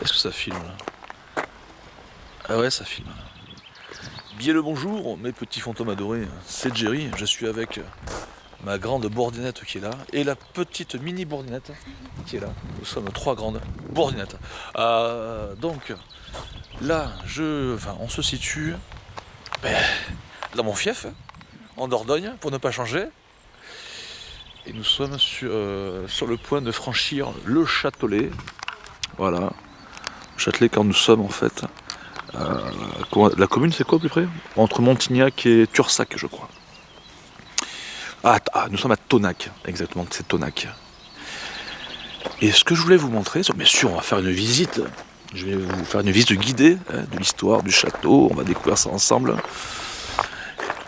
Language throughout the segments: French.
Est-ce que ça filme là? Ah ouais, ça filme. Bien le bonjour, mes petits fantômes adorés. C'est Jerry, je suis avec ma grande bourdinette qui est là et la petite mini bourdinette qui est là. Nous sommes trois grandes bourdinettes. Donc là, on se situe dans mon fief, en Dordogne, pour ne pas changer. Et nous sommes sur le point de franchir le Châtelet. Voilà. Châtelet, quand nous sommes en fait. La commune, c'est quoi au plus près? Entre Montignac et Tursac, je crois. Nous sommes à Tonac, exactement, c'est Tonac. Et ce que je voulais vous montrer, bien sûr, on va faire une visite. Je vais vous faire une visite guidée de l'histoire du château. On va découvrir ça ensemble.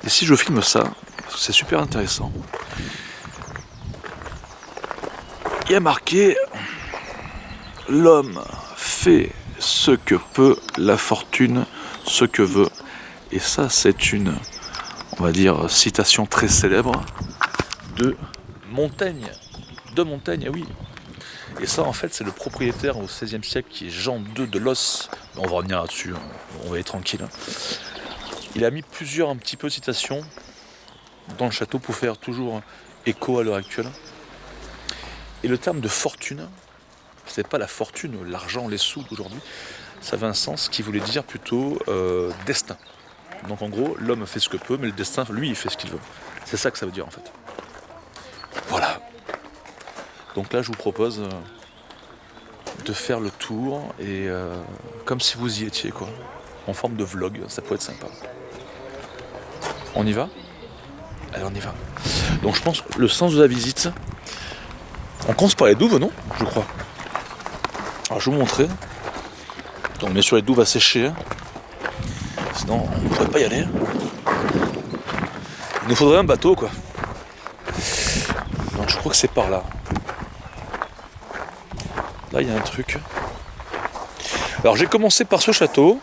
Et si je filme ça, c'est super intéressant. Il y a marqué « L'homme fait ce que peut, la fortune ce que veut ». Et ça, c'est une, on va dire, citation très célèbre de Montaigne. De Montaigne, oui. Et ça, en fait, c'est le propriétaire au XVIe siècle qui est Jean II de Los. On va revenir là-dessus, on va être tranquille. Il a mis plusieurs un petit peu citations dans le château pour faire toujours écho à l'heure actuelle. Et le terme de fortune, c'est pas la fortune, l'argent, les sous d'aujourd'hui. Ça avait un sens qui voulait dire plutôt destin. Donc en gros, l'homme fait ce que peut, mais le destin, lui, il fait ce qu'il veut. C'est ça que ça veut dire en fait. Voilà. Donc là, je vous propose de faire le tour et comme si vous y étiez, quoi. En forme de vlog, ça pourrait être sympa. On y va? Allez, on y va. Donc je pense que le sens de la visite, on commence par les douves, non? Je crois. Alors je vais vous montrer. Donc bien sûr les douves à sécher. Sinon on ne pourrait pas y aller. Il nous faudrait un bateau quoi. Donc je crois que c'est par là. Là il y a un truc. Alors j'ai commencé par ce château.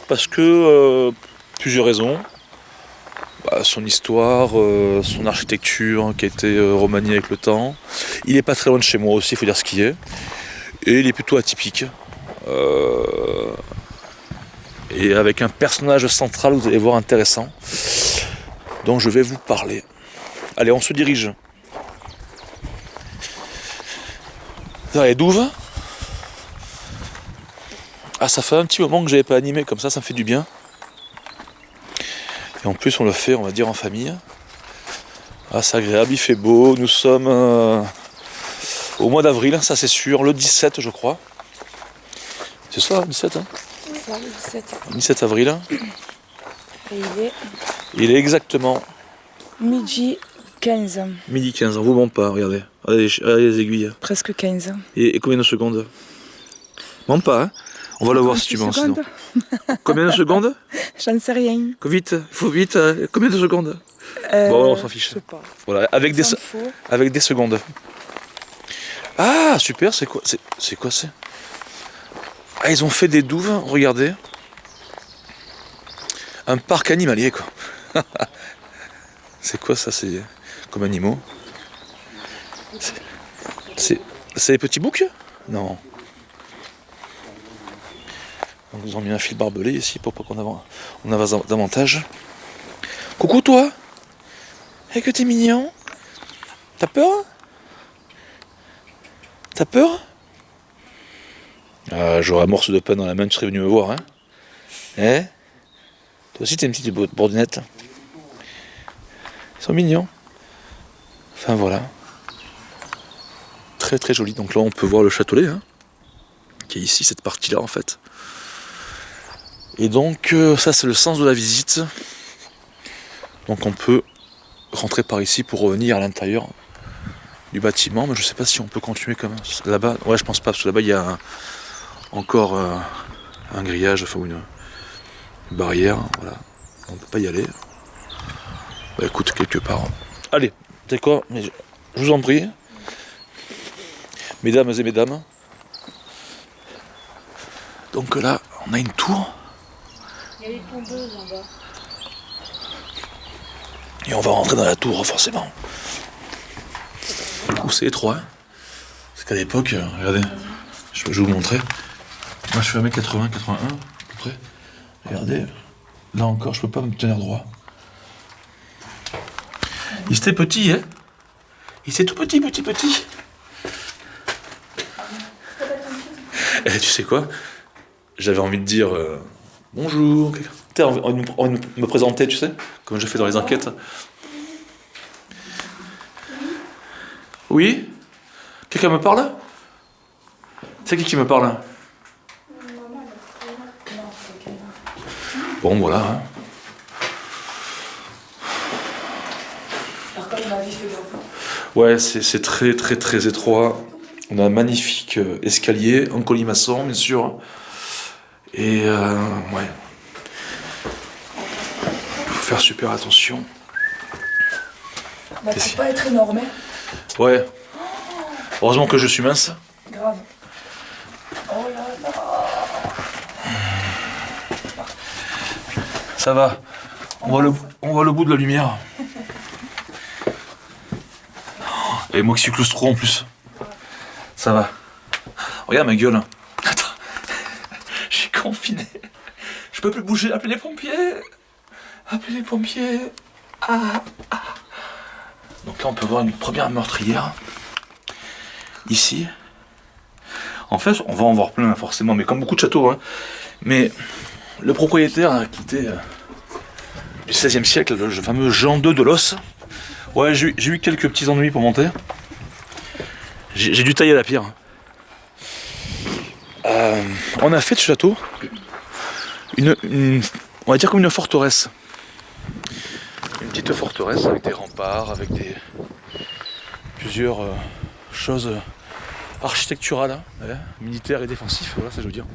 Parce que plusieurs raisons. Son histoire, son architecture qui a été remaniée avec le temps. Il n'est pas très loin de chez moi aussi, il faut dire ce qu'il est. Et il est plutôt atypique. Et avec un personnage central, vous allez voir, intéressant. Donc je vais vous parler. Allez, on se dirige. Vers les douves. Ça fait un petit moment que je n'avais pas animé comme ça me fait du bien. Et en plus on le fait, on va dire, en famille. C'est agréable, il fait beau. Nous sommes au mois d'avril, ça c'est sûr, le 17 je crois. C'est ça, le 17 hein? C'est ça, le 17. 17 avril. Et il est exactement... midi 15. Midi 15, on vous ment pas, regardez. Regardez les aiguilles. Presque 15. Et combien de secondes? Ment pas, hein? On va le voir si tu mens sinon. Combien de secondes? J'en sais rien. Vite, faut vite. Combien de secondes? Bon, on s'en fiche. Je sais pas. Voilà, avec des secondes. Super, c'est quoi? C'est quoi c'est? Ils ont fait des douves, regardez. Un parc animalier quoi. C'est quoi ça? C'est comme animaux? C'est les petits boucs? Non. Donc ils ont mis un fil barbelé ici pour pas qu'on avance davantage. Coucou toi! Que t'es mignon! T'as peur? T'as peur? J'aurais un morceau de pain dans la main, tu serais venu me voir, hein? Toi aussi t'es une petite bourdinette. Ils sont mignons. Enfin voilà. Très très joli. Donc là on peut voir le Châtelet, hein, qui est ici, cette partie-là en fait. Et donc ça c'est le sens de la visite. Donc on peut rentrer par ici pour revenir à l'intérieur du bâtiment, mais je sais pas si on peut continuer comme là-bas. Ouais, je pense pas, parce que là-bas il y a encore un grillage, enfin une barrière, voilà. On peut pas y aller. Écoute, quelque part. Allez, tu sais quoi, mais je vous en prie, mesdames et mesdames. Donc là, on a une tour. Il y a les tondeuses en bas. Et on va rentrer dans la tour, forcément. C'est étroit. C'est qu'à l'époque, regardez, je vais vous montrer. Moi je fais 1m80, 81 à peu près. Regardez, là encore je peux pas me tenir droit. Il était petit, hein. Il était tout petit. Et tu sais quoi? J'avais envie de dire bonjour. T'as envie de me présenter, tu sais, comme je fais dans les enquêtes. Oui? Quelqu'un me parle? C'est qui me parle? Bon, voilà. Hein. Ouais, c'est très étroit. On a un magnifique escalier en colimaçon, bien sûr. Et ouais. Il faut faire super attention. Bah, faut pas être énorme. Ouais. Heureusement que je suis mince. Grave. Oh là là. Ça va. On voit le bout de la lumière. Et moi qui suis claustro en plus. Ça va. Regarde ma gueule. Attends. Je suis confiné. Je peux plus bouger. Appelez les pompiers. Appelez les pompiers. Ah. Donc là on peut voir une première meurtrière. Ici. En fait on va en voir plein forcément. Mais comme beaucoup de châteaux. Hein. Mais le propriétaire a quitté du XVIe siècle, le fameux Jean II de Los. Ouais, j'ai eu quelques petits ennuis pour monter. J'ai dû tailler la pierre. On a fait de ce château on va dire comme une forteresse. Une petite forteresse avec des remparts, avec plusieurs choses architecturales, hein, militaires et défensifs, voilà ça je veux dire.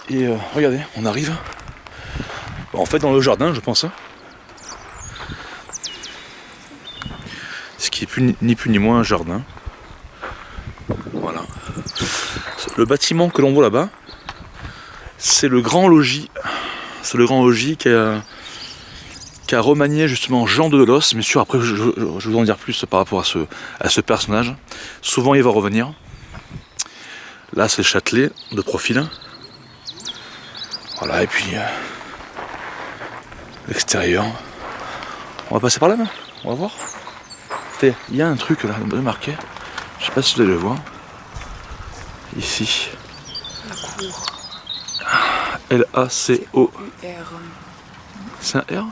Et regardez, on arrive en fait dans le jardin je pense. Hein. Ce qui est ni plus ni moins un jardin. Voilà. Le bâtiment que l'on voit là-bas, c'est le grand logis. C'est le grand logis qu'a remanié justement Jean de Los. Mais sûr, après je vais en dire plus par rapport à ce personnage. Souvent il va revenir. Là c'est le Châtelet de profil. Voilà, et puis l'extérieur. On va passer par là, non? On va voir. Il y a un truc là de marqué. Je sais pas si vous allez le voir. Ici. La cour. L-A-C-O. R. C'est un R?